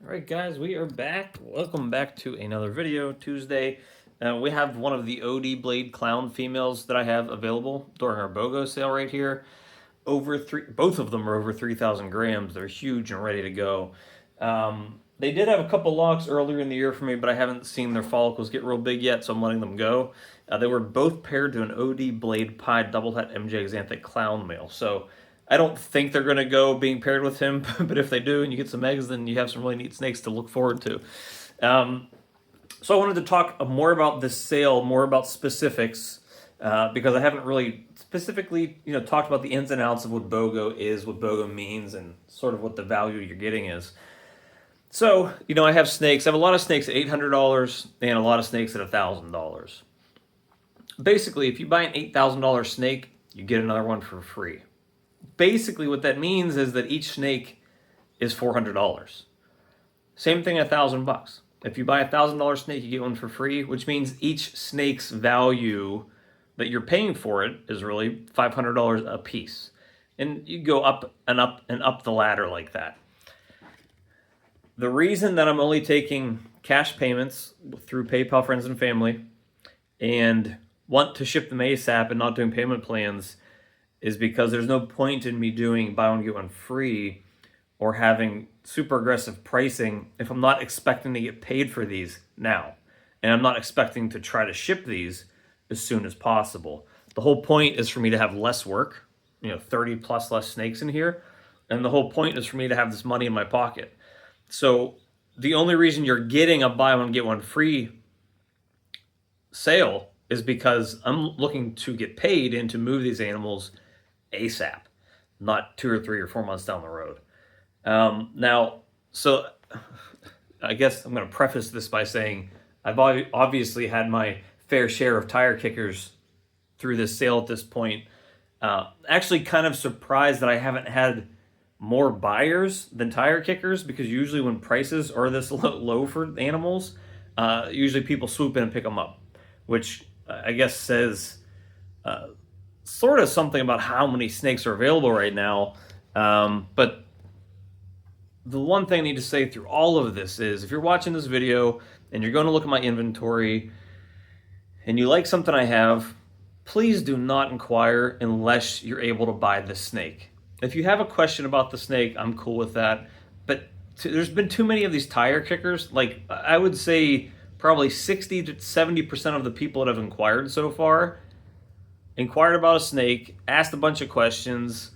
All right, guys, we are back. Welcome back to another video. Tuesday. We have one of the OD Blade Clown females that I have available during our BOGO sale right here. Both of them are over 3,000 grams. They're huge and ready to go. They did have a couple locks earlier in the year for me, but I haven't seen their follicles get real big yet, so I'm letting them go. They were both paired to an OD Blade Pie Double Het MJ Xanthic Clown male. So I don't think they're going to go being paired with him, but if they do and you get some eggs, then you have some really neat snakes to look forward to. So I wanted to talk more about this sale, more about specifics, because I haven't really specifically, talked about the ins and outs of what BOGO is, what BOGO means, and sort of what the value you're getting is. So, I have snakes. I have a lot of snakes at $800 and a lot of snakes at $1,000. Basically, if you buy an $8,000 snake, you get another one for free. Basically, what that means is that each snake is $400. Same thing, $1,000. If you buy a $1,000 snake, you get one for free, which means each snake's value that you're paying for it is really $500 a piece. And you go up and up and up the ladder like that. The reason that I'm only taking cash payments through PayPal Friends and Family and want to ship them ASAP and not doing payment plans is because there's no point in me doing buy one get one free or having super aggressive pricing if I'm not expecting to get paid for these now. And I'm not expecting to try to ship these as soon as possible. The whole point is for me to have less work, 30 plus less snakes in here. And the whole point is for me to have this money in my pocket. So the only reason you're getting a buy one get one free sale is because I'm looking to get paid and to move these animals ASAP, not 2 or 3 or 4 months down the road. So I guess I'm going to preface this by saying I've obviously had my fair share of tire kickers through this sale at this point. Actually kind of surprised that I haven't had more buyers than tire kickers, because usually when prices are this low for animals, usually people swoop in and pick them up, which I guess says sort of something about how many snakes are available right now. But the one thing I need to say through all of this is, if you're watching this video and you're going to look at my inventory and you like something I have, please do not inquire unless you're able to buy the snake. If you have a question about the snake, I'm cool with that. But there's been too many of these tire kickers. Like, I would say probably 60 to 70% of the people that have inquired so far inquired about a snake, asked a bunch of questions,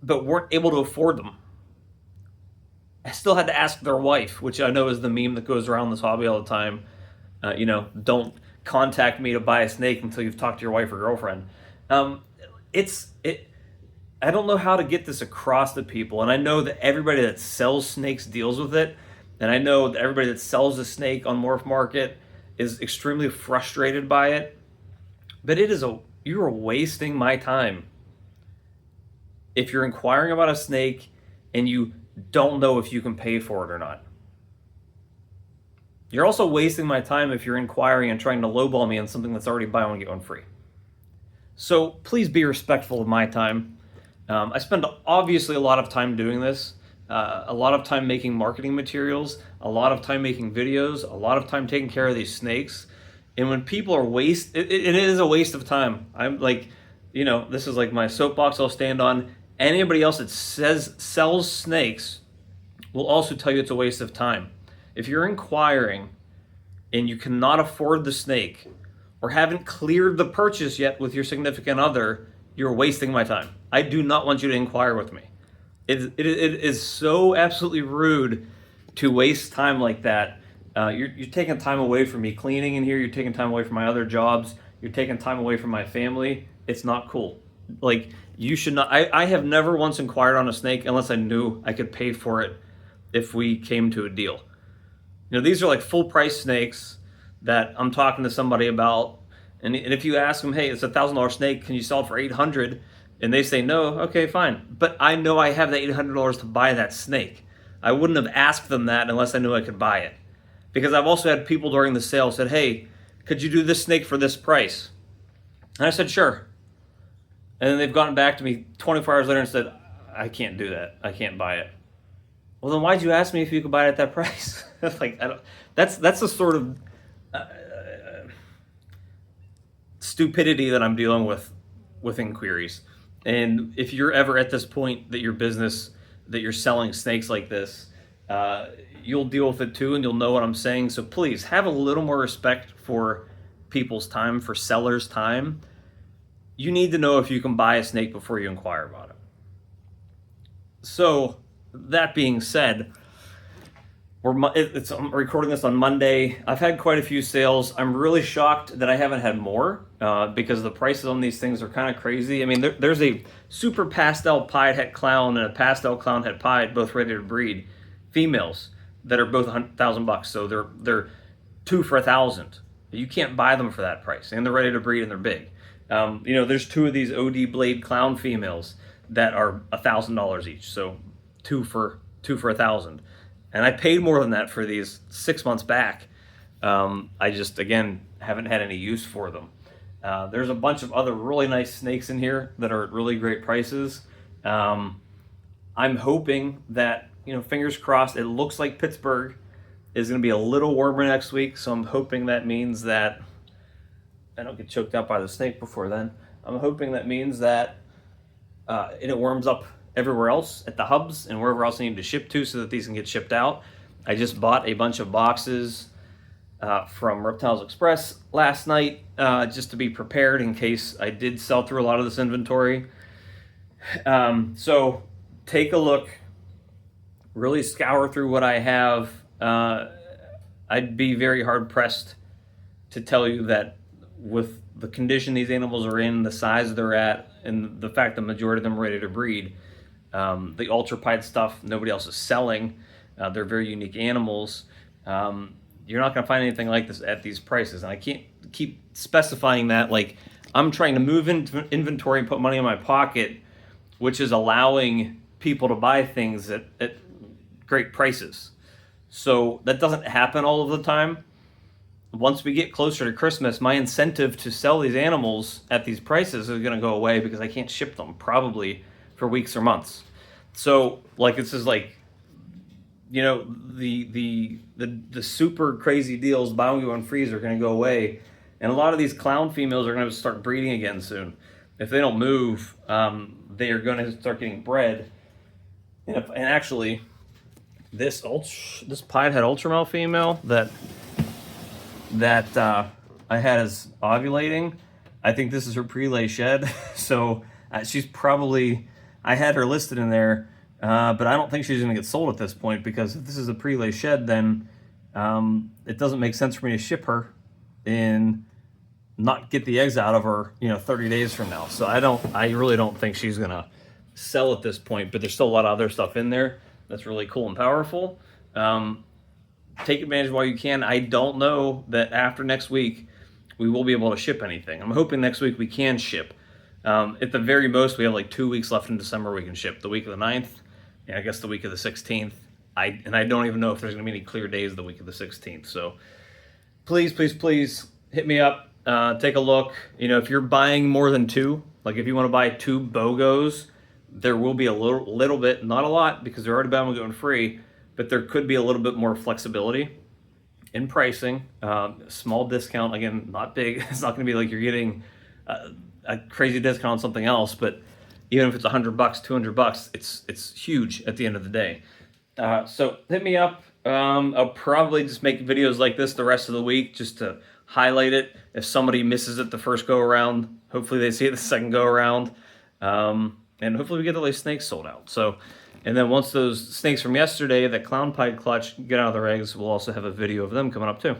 but weren't able to afford them. I still had to ask their wife, which I know is the meme that goes around this hobby all the time. Don't contact me to buy a snake until you've talked to your wife or girlfriend. I don't know how to get this across to people, and I know that everybody that sells snakes deals with it, and I know that everybody that sells a snake on Morph Market is extremely frustrated by it, but you are wasting my time if you're inquiring about a snake and you don't know if you can pay for it or not. You're also wasting my time if you're inquiring and trying to lowball me on something that's already buy one get one free. So please be respectful of my time. I spend obviously a lot of time doing this, a lot of time making marketing materials, a lot of time making videos, a lot of time taking care of these snakes. And when people are it is a waste of time. I'm like, this is like my soapbox I'll stand on. Anybody else that sells snakes will also tell you it's a waste of time. If you're inquiring and you cannot afford the snake or haven't cleared the purchase yet with your significant other, you're wasting my time. I do not want you to inquire with me. It is so absolutely rude to waste time like that. You're taking time away from me cleaning in here. You're taking time away from my other jobs. You're taking time away from my family. It's not cool. Like, you should not. I have never once inquired on a snake unless I knew I could pay for it if we came to a deal. These are like full price snakes that I'm talking to somebody about. And if you ask them, hey, it's $1,000 snake, can you sell it for $800? And they say no, okay, fine. But I know I have the $800 to buy that snake. I wouldn't have asked them that unless I knew I could buy it. Because I've also had people during the sale said, hey, could you do this snake for this price? And I said, sure. And then they've gotten back to me 24 hours later and said, I can't do that. I can't buy it. Well, then why'd you ask me if you could buy it at that price? Like, I don't, that's the sort of stupidity that I'm dealing with inquiries. And if you're ever at this point that your business, that you're selling snakes like this, you'll deal with it too, and you'll know what I'm saying. So please have a little more respect for people's time, for sellers' time. You need to know if you can buy a snake before you inquire about it. So that being said, I'm recording this on Monday. I've had quite a few sales. I'm really shocked that I haven't had more because the prices on these things are kind of crazy. I mean, there's a super pastel pied het clown and a pastel clown het pied, both ready to breed, females that are both $1,000. So they're 2 for $1,000. You can't buy them for that price, and they're ready to breed and they're big. There's 2 of these OD blade clown females that are $1,000 each. So 2 for $1,000. And I paid more than that for these 6 months back. I just, again, haven't had any use for them. There's a bunch of other really nice snakes in here that are at really great prices. I'm hoping that, fingers crossed, it looks like Pittsburgh is going to be a little warmer next week. So I'm hoping that means that I don't get choked out by the snake before then. I'm hoping that means that it warms up everywhere else at the hubs and wherever else I need to ship to so that these can get shipped out. I just bought a bunch of boxes from Reptiles Express last night just to be prepared in case I did sell through a lot of this inventory. So take a look, really scour through what I have. I'd be very hard pressed to tell you that with the condition these animals are in, the size they're at, and the fact the majority of them are ready to breed, the ultra pied stuff nobody else is selling. They're very unique animals. You're not going to find anything like this at these prices. And I can't keep specifying that. Like, I'm trying to move into inventory and put money in my pocket, which is allowing people to buy things at great prices. So that doesn't happen all of the time. Once we get closer to Christmas, my incentive to sell these animals at these prices is going to go away because I can't ship them probably for weeks or months. So this is like, the super crazy deals, buy one get one free, are going to go away, and a lot of these clown females are going to start breeding again soon. If they don't move, they are going to start getting bred. And actually, this pied het ultramale female that I had as ovulating, I think this is her pre-lay shed. So she's probably, I had her listed in there, but I don't think she's going to get sold at this point, because if this is a pre-lay shed, then it doesn't make sense for me to ship her and not get the eggs out of her, 30 days from now. So I really don't think she's going to sell at this point, but there's still a lot of other stuff in there that's really cool and powerful. Take advantage while you can. I don't know that after next week we will be able to ship anything. I'm hoping next week we can ship. At the very most, we have like 2 weeks left in December we can ship. The week of the 9th, and I guess the week of the 16th. I don't even know if there's going to be any clear days the week of the 16th. So please hit me up. Take a look. If you're buying more than 2, like if you want to buy 2 BOGOs, there will be a little bit, not a lot, because they're already buy one get one free, but there could be a little bit more flexibility in pricing. Small discount, again, not big. It's not going to be like you're getting a crazy discount on something else, but even if it's $100, $200, it's huge at the end of the day. So hit me up. I'll probably just make videos like this the rest of the week just to highlight it. If somebody misses it the first go around, hopefully they see it the second go around. And hopefully we get those snakes sold out. So, and then once those snakes from yesterday, that clown pied clutch, get out of their eggs, we'll also have a video of them coming up too.